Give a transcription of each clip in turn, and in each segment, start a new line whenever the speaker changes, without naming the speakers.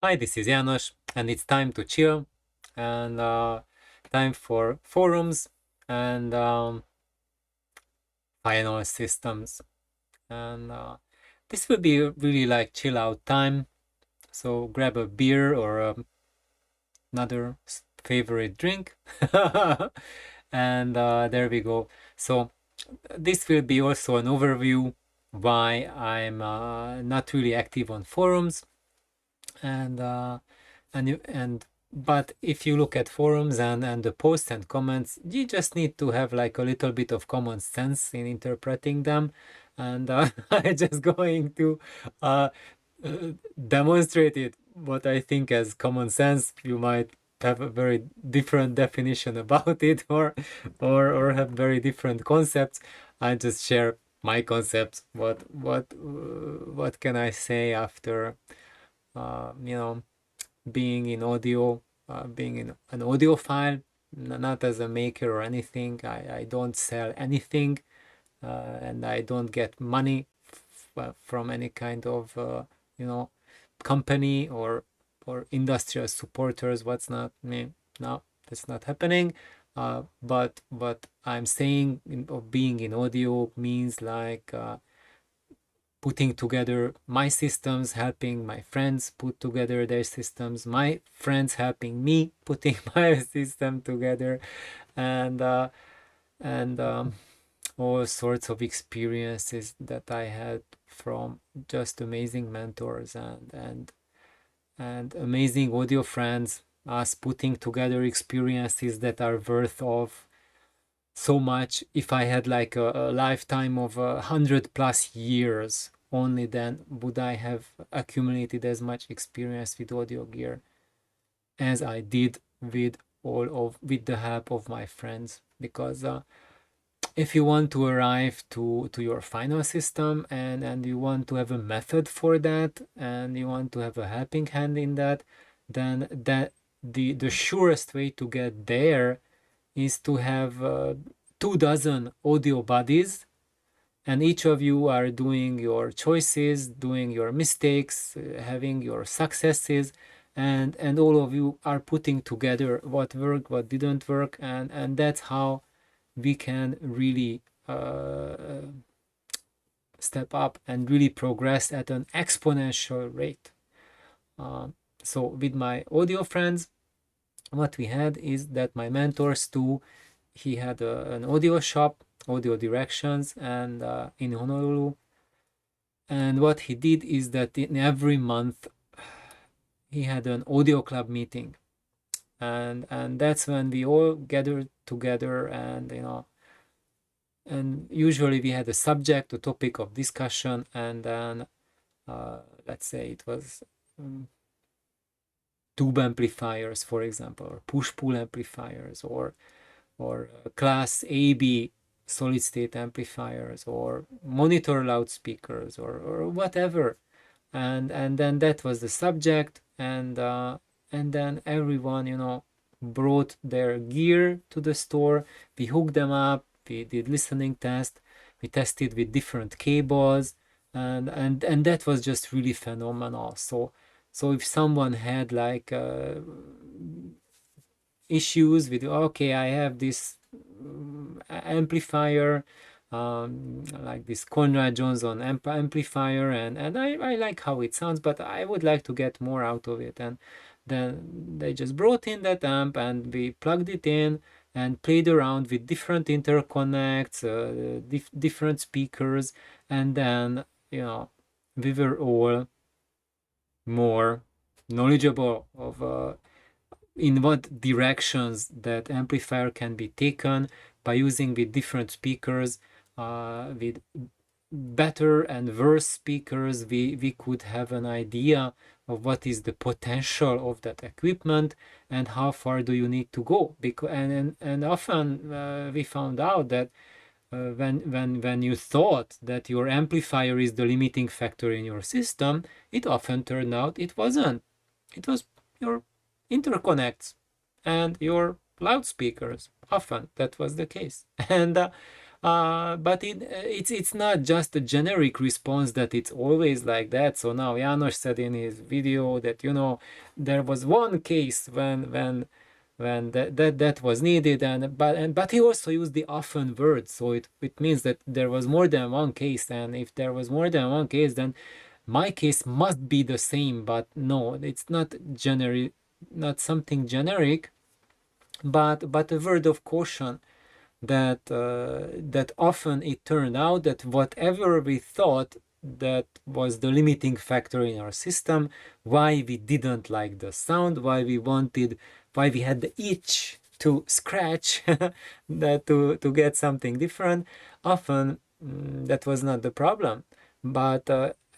Hi, this is János, and it's time to chill, and time for forums and final systems. And this will be really like chill out time. So grab a beer or another favorite drink, and there we go. So this will be also an overview why I'm not really active on forums, and but if you look at forums and the posts and comments, you just need to have like a little bit of common sense in interpreting them, and I'm just going to uh, demonstrate it what I think as common sense. You might have a very different definition about it, or have very different concepts. I just share my concepts. What can I say after being in audio, being in an audiophile, not as a maker or anything. I don't sell anything, and I don't get money from any kind of company or industrial supporters. What's not me? No, that's not happening. But what I'm saying of being in audio means like putting together my systems, helping my friends put together their systems, my friends helping me putting my system together, and all sorts of experiences that I had from just amazing mentors and amazing audio friends, us putting together experiences that are worth of so much. If I had like a lifetime of 100+ years, only then would I have accumulated as much experience with audio gear as I did with the help of my friends. Because if you want to arrive to your final system, and you want to have a method for that, and you want to have a helping hand in that, then the surest way to get there is to have 24 audio buddies, and each of you are doing your choices, doing your mistakes, having your successes, and all of you are putting together what worked, what didn't work, and that's how we can really step up and really progress at an exponential rate. So with my audio friends, what we had is that my mentors too, he had an audio shop, Audio Directions, and in Honolulu. And what he did is that in every month he had an audio club meeting, and that's when we all gathered together, and usually we had a subject, a topic of discussion, and then let's say it was tube amplifiers, for example, or push-pull amplifiers, or class AB solid state amplifiers, or monitor loudspeakers, or whatever, and then that was the subject, and then everyone brought their gear to the store. We hooked them up, we did listening test, we tested with different cables, and that was just really phenomenal. So if someone had like issues with, okay, I have this amplifier, like this Conrad Johnson amplifier, and I like how it sounds, but I would like to get more out of it. And then they just brought in that amp, and we plugged it in and played around with different interconnects, different speakers, and then we were all more knowledgeable of in what directions that amplifier can be taken by using with different speakers, with better and worse speakers. We could have an idea of what is the potential of that equipment and how far do you need to go. Because and often we found out that when you thought that your amplifier is the limiting factor in your system, it often turned out it wasn't. It was your interconnects and your loudspeakers. Often that was the case. And But it's not just a generic response that it's always like that. So now János said in his video that, you know, there was one case when that was needed, but he also used the often word, so it means that there was more than one case, and if there was more than one case, then my case must be the same. But no, it's not generic, not something generic, but a word of caution that that often it turned out that whatever we thought that was the limiting factor in our system, why we didn't like the sound, why we had the itch to scratch that to get something different, often that was not the problem. But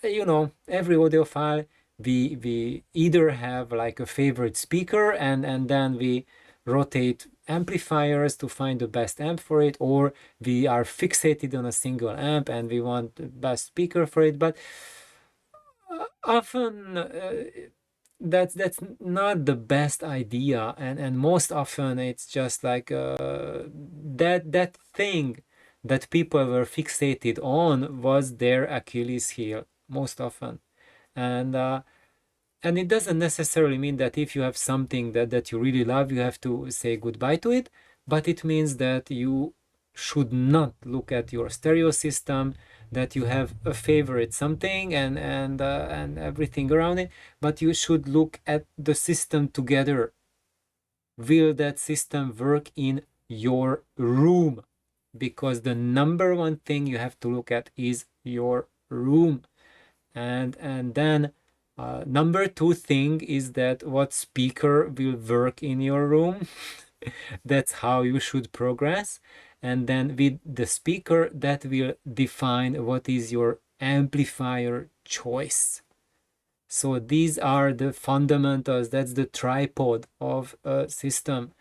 you know, every audiophile, we either have like a favorite speaker, and then we rotate amplifiers to find the best amp for it, or we are fixated on a single amp and we want the best speaker for it. But often that's not the best idea, and most often it's just like that thing that people were fixated on was their Achilles heel most often. And it doesn't necessarily mean that if you have something that you really love, you have to say goodbye to it, but it means that you should not look at your stereo system, that you have a favorite something and everything around it, but you should look at the system together. Will that system work in your room? Because the number one thing you have to look at is your room. And then number two thing is that what speaker will work in your room. That's how you should progress. And then with the speaker, that will define what is your amplifier choice. So these are the fundamentals, that's the tripod of a system.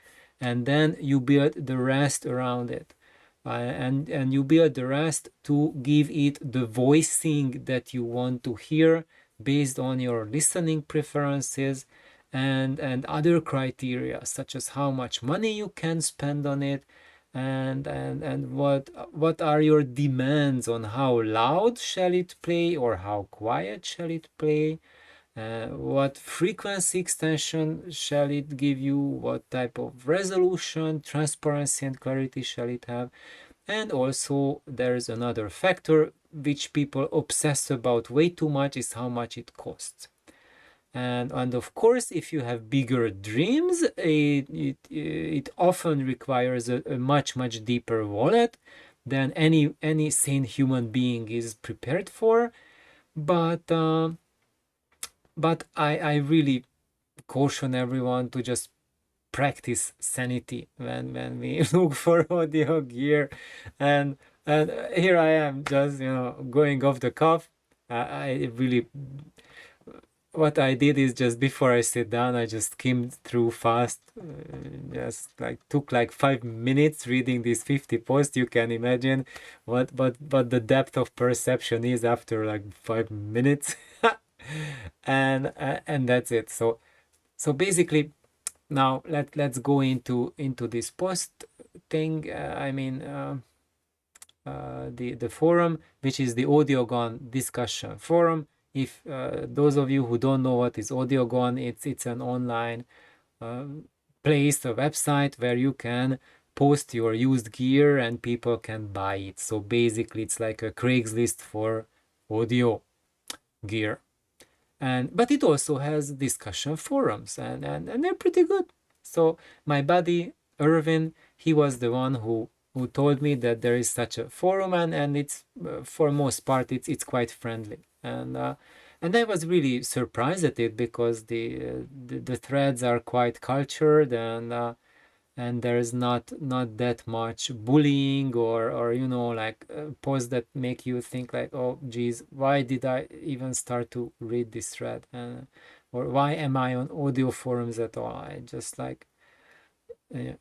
And then you build the rest around it. And you build the rest to give it the voicing that you want to hear based on your listening preferences and other criteria, such as how much money you can spend on it, and what are your demands on how loud shall it play or how quiet shall it play, what frequency extension shall it give you, what type of resolution, transparency and clarity shall it have. And also there's another factor which people obsess about way too much, is how much it costs. And of course, if you have bigger dreams, it often requires a much deeper wallet than any sane human being is prepared for. But I really caution everyone to just practice sanity when we look for audio gear. And here I am just, you know, going off the cuff. I really, what I did is just before I sit down, I just skimmed through fast, just like took like 5 minutes reading these 50 posts. You can imagine what the depth of perception is after like 5 minutes. And that's it. So basically, now let's go into this post thing. I mean, the forum, which is the Audiogon discussion forum. If those of you who don't know what is Audiogon, it's an online place, a website where you can post your used gear and people can buy it. So basically, it's like a Craigslist for audio gear. But it also has discussion forums, and they're pretty good. So my buddy Irvin, he was the one who told me that there is such a forum, and it's for most part it's quite friendly, and I was really surprised at it, because the threads are quite cultured, and there's not that much bullying or you know, like posts that make you think like, oh geez, why did I even start to read this thread, or why am I on audio forums at all? I just like,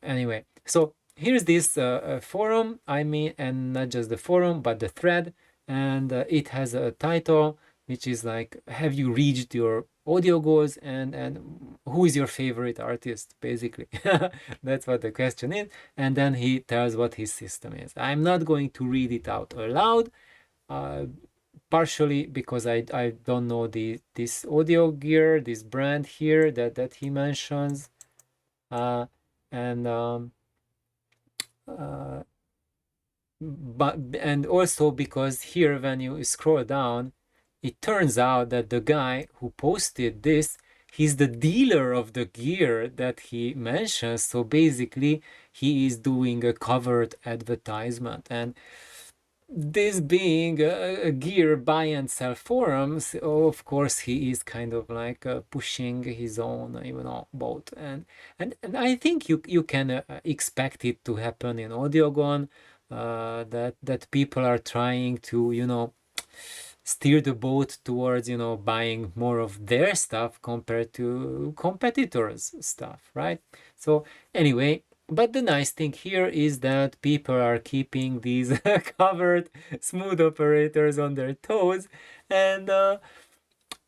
anyway. So here's this forum, I mean, and not just the forum but the thread, and it has a title which is like, have you reached your audio goals? And who is your favorite artist, basically. That's what the question is. And then he tells what his system is. I'm not going to read it out aloud, partially because I don't know this audio gear, this brand here that he mentions, and but and also because here when you scroll down, it turns out that the guy who posted this, he's the dealer of the gear that he mentions. So basically he is doing a covered advertisement, and this being a gear buy and sell forums, of course he is kind of like pushing his own, boat, and I think you can expect it to happen in Audiogon, that people are trying to steer the boat towards buying more of their stuff compared to competitors' stuff, right? So anyway, but the nice thing here is that people are keeping these covered smooth operators on their toes, and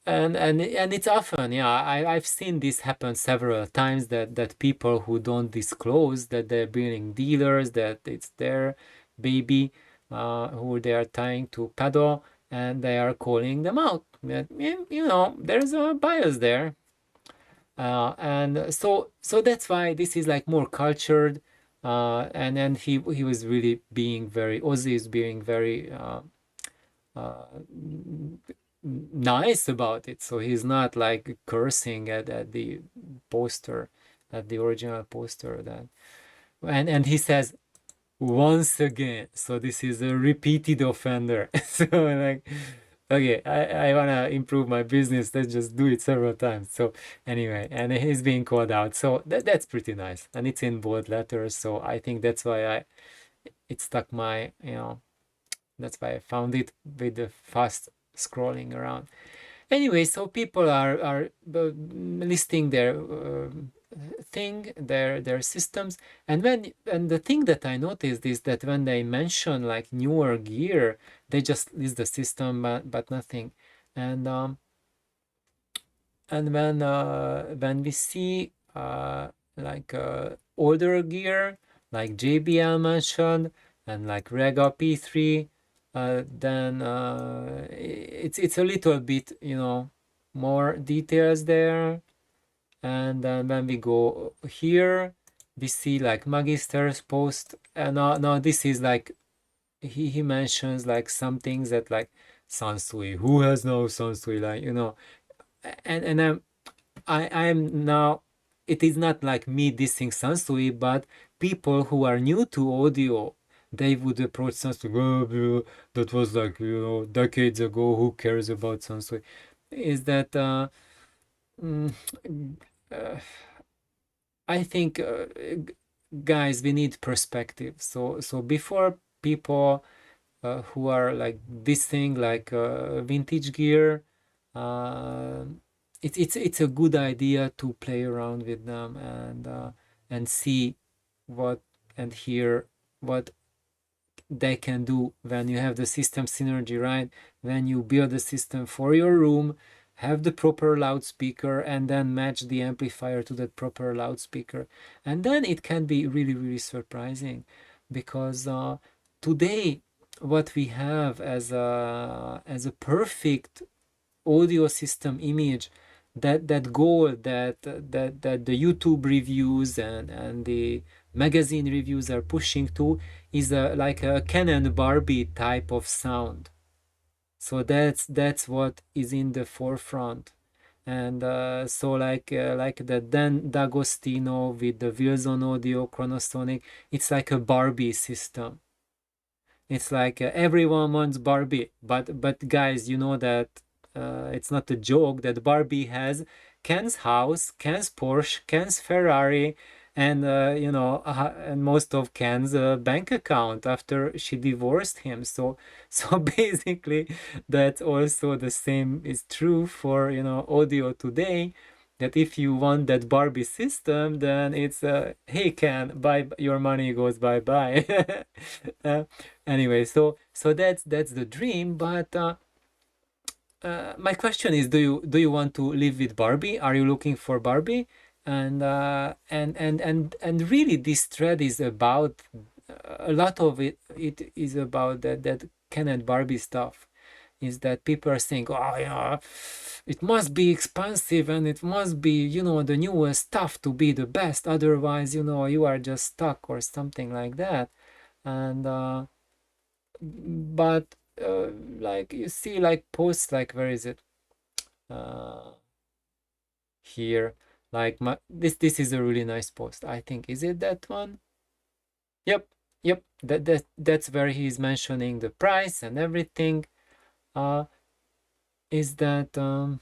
and it's often, yeah, I've seen this happen several times, that people who don't disclose that they're building dealers, that it's their baby, who they are trying to peddle, and they are calling them out that there's a bias there, and so that's why this is like more cultured, and then he was really being very, Ozzy is being very uh, nice about it. So he's not like cursing at the poster, at the original poster, that and he says once again. So this is a repeated offender. So like, okay, I wanna improve my business. Let's just do it several times. So anyway, and he's being called out. So that's pretty nice, and it's in bold letters. So I think that's why it stuck my that's why I found it with the fast scrolling around. Anyway, so people are listing their their systems, and the thing that I noticed is that when they mention like newer gear, they just list the system, but nothing. And when we see like older gear like JBL mentioned, and like Rega P3, then it's a little bit more details there. And then when we go here, we see like Magister's post, and now this is like he mentions like some things that like Sansui, who has no Sansui, like and I'm now, it is not like me dissing Sansui, but people who are new to audio, they would approach Sansui, oh, that was like decades ago, who cares about Sansui? Is that mm, uh, I think guys, we need perspective. So before people who are like dissing like vintage gear, uh, it's a good idea to play around with them, and see what and hear what they can do when you have the system synergy, right? When you build a system for your room, have the proper loudspeaker, and then match the amplifier to that proper loudspeaker, and then it can be really, really surprising, because today what we have as a perfect audio system image, that goal that the YouTube reviews and the magazine reviews are pushing to, is like a Canon Barbie type of sound. So that's what is in the forefront. And so like the Dan D'Agostino with the Wilson Audio Chronosonic, it's like a Barbie system. It's like everyone wants Barbie, but guys, you know that it's not a joke that Barbie has Ken's house, Ken's Porsche, Ken's Ferrari, and and most of Ken's bank account after she divorced him. So so basically, that's also the same is true for audio today. That if you want that Barbie system, then it's hey Ken, bye, your money goes bye bye. uh, Anyway, so that's the dream, but my question is, do you want to live with Barbie? Are you looking for Barbie? And really, this thread is about a lot of it. It is about that Ken and Barbie stuff. Is that people are saying, oh yeah, it must be expensive and it must be, the newest stuff to be the best. Otherwise, you are just stuck or something like that. And but like you see, like posts, like where is it? Uh, Here, like this is a really nice post. I think, is it that one? Yep, yep. That's where he's mentioning the price and everything. Is that and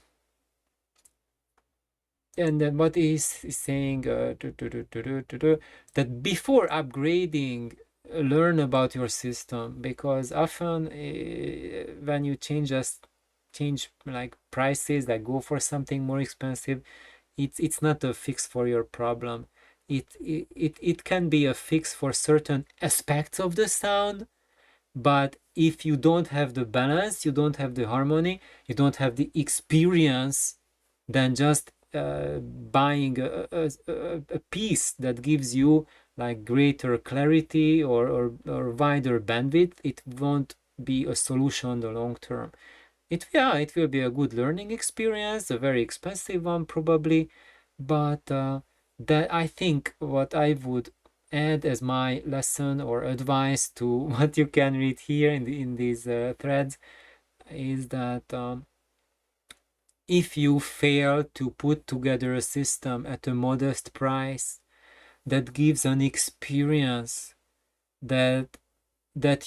then what is saying that before upgrading, learn about your system, because often when you change like prices, like go for something more expensive, it's not a fix for your problem. It can be a fix for certain aspects of the sound, but if you don't have the balance, you don't have the harmony, you don't have the experience, then just buying a piece that gives you like greater clarity or wider bandwidth, it won't be a solution in the long term. It will be a good learning experience, a very expensive one probably, but that I think what I would add as my lesson or advice to what you can read here in these threads is that if you fail to put together a system at a modest price that gives an experience that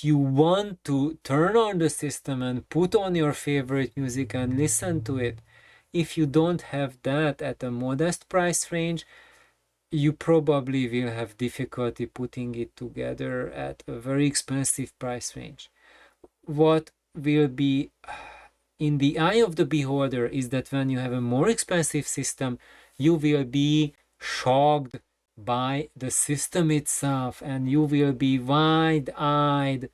you want to turn on the system and put on your favorite music and listen to it, if you don't have that at a modest price range, you probably will have difficulty putting it together at a very expensive price range. What will be in the eye of the beholder is that when you have a more expensive system, you will be shocked by the system itself and you will be wide-eyed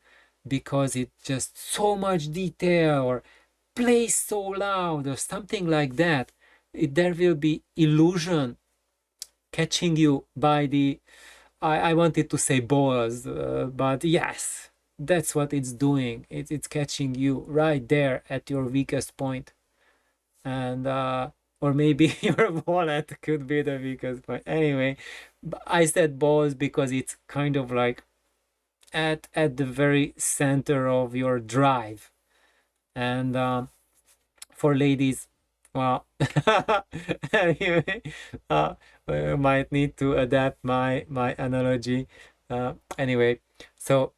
because it's just so much detail or plays so loud or something like that. There will be illusion catching you by the, I wanted to say balls, but yes, that's what it's doing. It's catching you right there at your weakest point. And or maybe your wallet could be the weakest point. Anyway, I said balls because it's kind of like at the very center of your drive. And for ladies, well, anyway, we might need to adapt my analogy. Anyway, so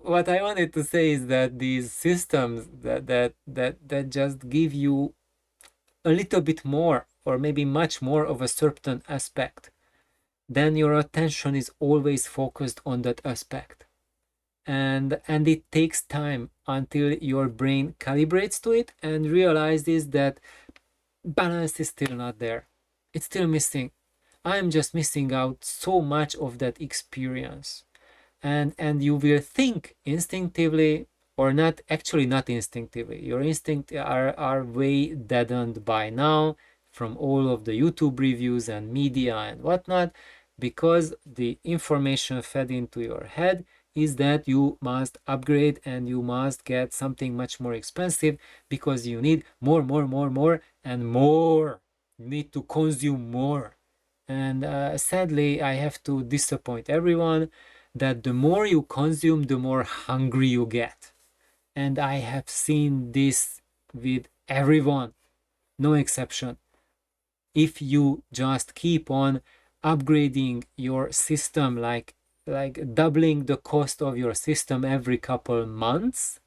what I wanted to say is that these systems that just give you a little bit more or maybe much more of a certain aspect, then your attention is always focused on that aspect. And it takes time until your brain calibrates to it and realizes that balance is still not there. It's still missing. I'm just missing out so much of that experience. And you will think instinctively, or not, actually not instinctively. Your instincts are way deadened by now from all of the YouTube reviews and media and whatnot, because the information fed into your head is that you must upgrade and you must get something much more expensive because you need more and more. You need to consume more. And sadly, I have to disappoint everyone that the more you consume, the more hungry you get. And I have seen this with everyone, no exception. If you just keep on upgrading your system, like doubling the cost of your system every couple months,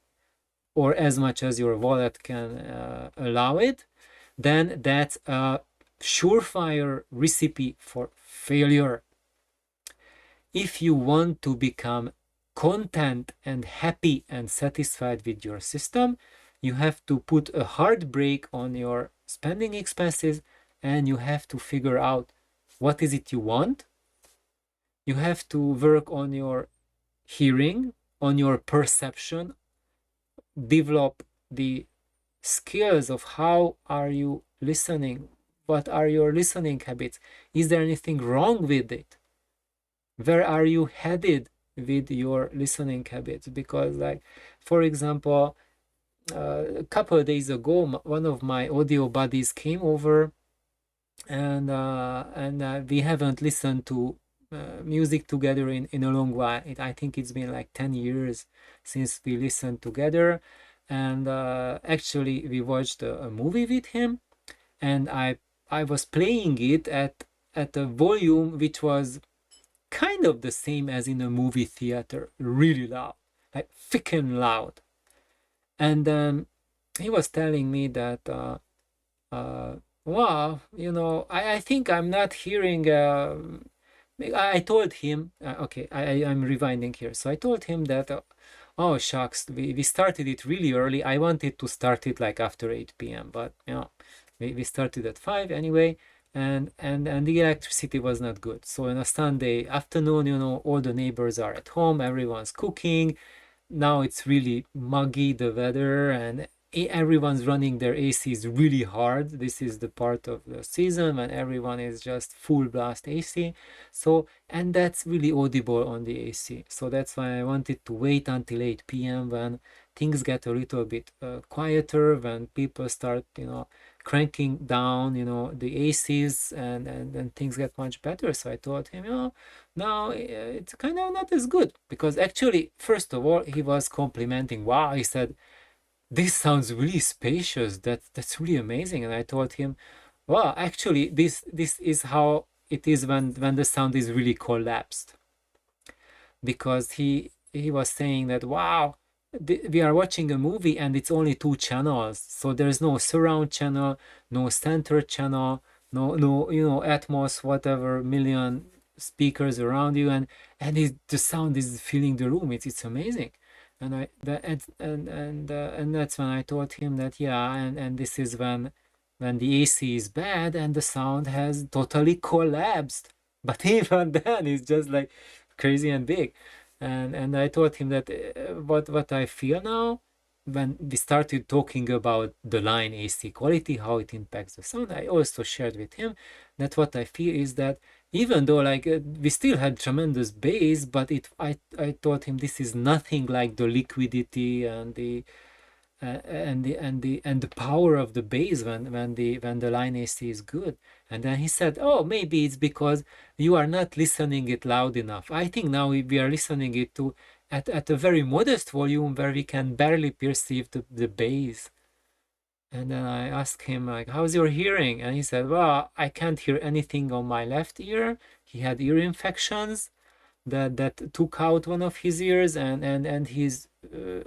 or as much as your wallet can allow it, then that's a surefire recipe for failure. If you want to become content and happy and satisfied with your system, you have to put a hard brake on your spending expenses and you have to figure out what is it you want. You have to work on your hearing, on your perception, develop the skills of how are you listening, what are your listening habits, is there anything wrong with it, where are you headed with your listening habits? Because, like, for example, a couple of days ago, one of my audio buddies came over, and we haven't listened to music together in a long while. I think it's been like 10 years since we listened together. And actually, we watched a movie with him, and I was playing it at a volume which was kind of the same as in a movie theater, really loud, like freaking loud. And he was telling me that, wow, I think I'm not hearing. I told him, okay, I'm rewinding here. So I told him that, oh shucks, we started it really early. I wanted to start it like after 8 p.m., but we started at 5 anyway, and the electricity was not good. So on a Sunday afternoon, all the neighbors are at home, everyone's cooking. Now it's really muggy, the weather, and everyone's running their ACs really hard. This is the part of the season when everyone is just full blast AC. So, and that's really audible on the AC. So that's why I wanted to wait until 8 p.m. when things get a little bit quieter, when people start, cranking down, the ACs, and things get much better. So I told him, now it's kind of not as good, because actually, first of all, he was complimenting. Wow, he said, this sounds really spacious. That's really amazing. And I told him, well, actually, this is how it is when the sound is really collapsed. Because he was saying that, wow, we are watching a movie and it's only two channels, so there's no surround channel, no center channel, no Atmos, whatever, million speakers around you, and the sound is filling the room. It's amazing. And and that's when I told him that, yeah, and this is when the AC is bad and the sound has totally collapsed. But even then, it's just like crazy and big. And I told him that, what I feel now, when we started talking about the line AC quality, how it impacts the sound, I also shared with him that what I feel is that, even though, like, we still had tremendous bass, but I told him this is nothing like the liquidity and the power of the bass when the line AC is good. And then he said, oh, maybe it's because you are not listening it loud enough. I think now we are listening it to at a very modest volume where we can barely perceive the bass. And then I asked him, like, how's your hearing? And he said, well, I can't hear anything on my left ear. He had ear infections that took out one of his ears, and his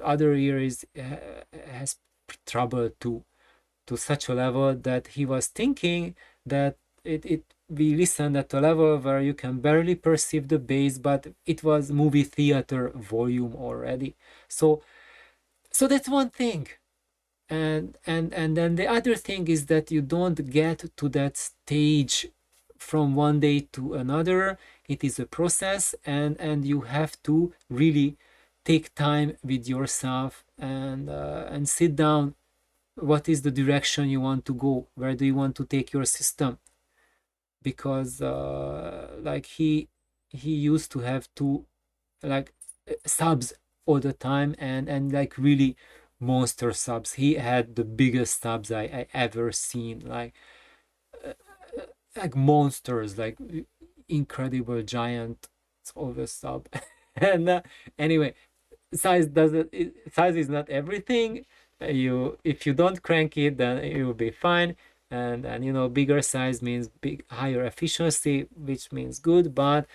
other ear has trouble to such a level that he was thinking that it we listened at a level where you can barely perceive the bass, but it was movie theater volume already. So that's one thing. And then the other thing is that you don't get to that stage from one day to another. It is a process, and you have to really take time with yourself and sit down. What is the direction you want to go? Where do you want to take your system? Because like he used to have to, like, subs all the time, and like really monster subs. He had the biggest subs I ever seen, uh, like monsters, like incredible giant of a sub. And anyway, size is not everything. You, if you don't crank it, then you'll be fine. And bigger size means higher efficiency, which means good. But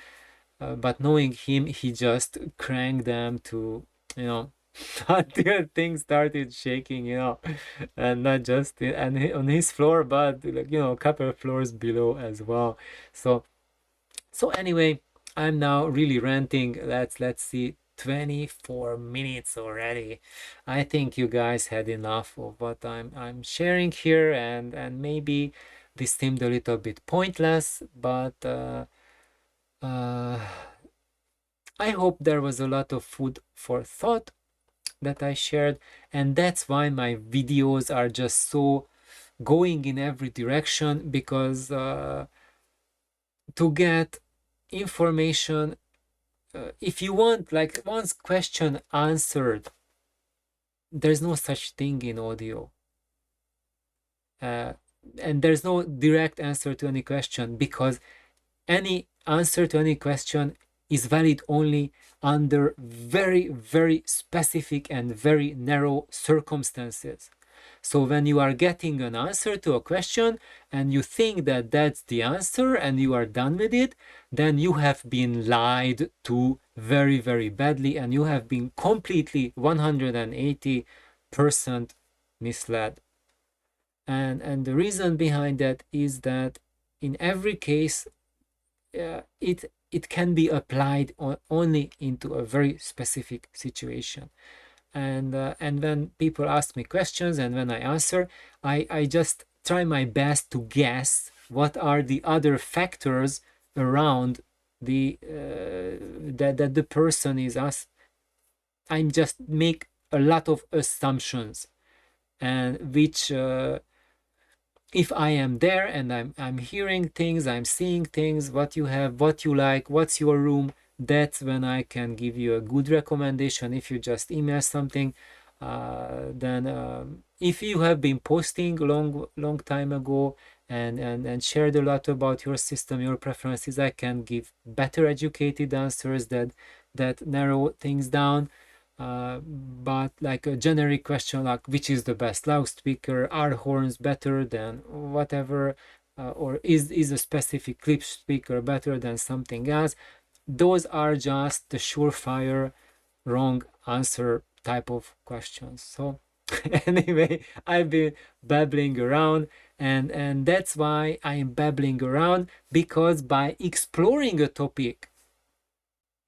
knowing him, he just cranked them to, until things started shaking, and not just on his floor, but, like, a couple of floors below as well. So anyway, I'm now really ranting. Let's see, 24 minutes already. I think you guys had enough of what I'm sharing here, and maybe this seemed a little bit pointless, but I hope there was a lot of food for thought. that I shared, and that's why my videos are just so going in every direction, because to get information, if you want like once question answered, there's no such thing in audio, and there's no direct answer to any question, because any answer to any question is valid only under very, very specific and very narrow circumstances. So when you are getting an answer to a question and you think that that's the answer and you are done with it, then you have been lied to very, very badly, and you have been completely 180% misled. And the reason behind that is that in every case, it can be applied only into a very specific situation. And when people ask me questions and when I answer, I just try my best to guess what are the other factors around the that the person is asked. I just make a lot of assumptions, and which if I am there and I'm hearing things, I'm seeing things, what you have, what you like, what's your room, that's when I can give you a good recommendation. If you just email something, then if you have been posting long time ago and shared a lot about your system, your preferences, I can give better educated answers that narrow things down. But like a generic question like which is the best loudspeaker, are horns better than whatever, or is a specific clip speaker better than something else, those are just the surefire wrong answer type of questions. So anyway, I've been babbling around, and that's why I am babbling around, because by exploring a topic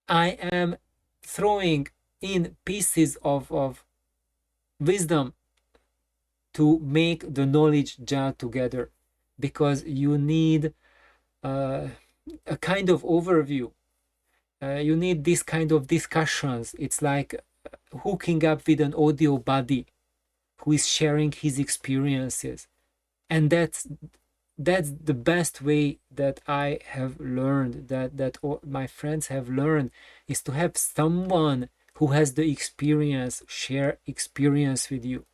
I am throwing in pieces of wisdom to make the knowledge gel together, because you need a kind of overview. You need this kind of discussions. It's like hooking up with an audio buddy who is sharing his experiences, and that's the best way that I have learned, that my friends have learned, is to have someone who has the experience share experience with you.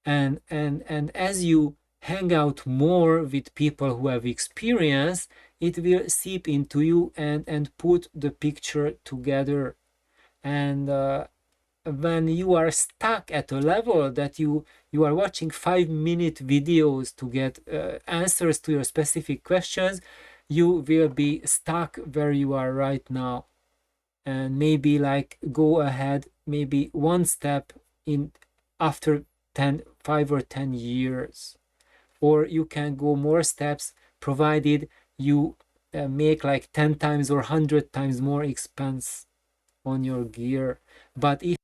And as you hang out more with people who have experience, it will seep into you and put the picture together. And when you are stuck at a level that you are watching 5-minute videos to get answers to your specific questions, you will be stuck where you are right now, and maybe like go ahead maybe one step in after 5 or 10 years, or you can go more steps provided you make like 10 times or 100 times more expense on your gear. But if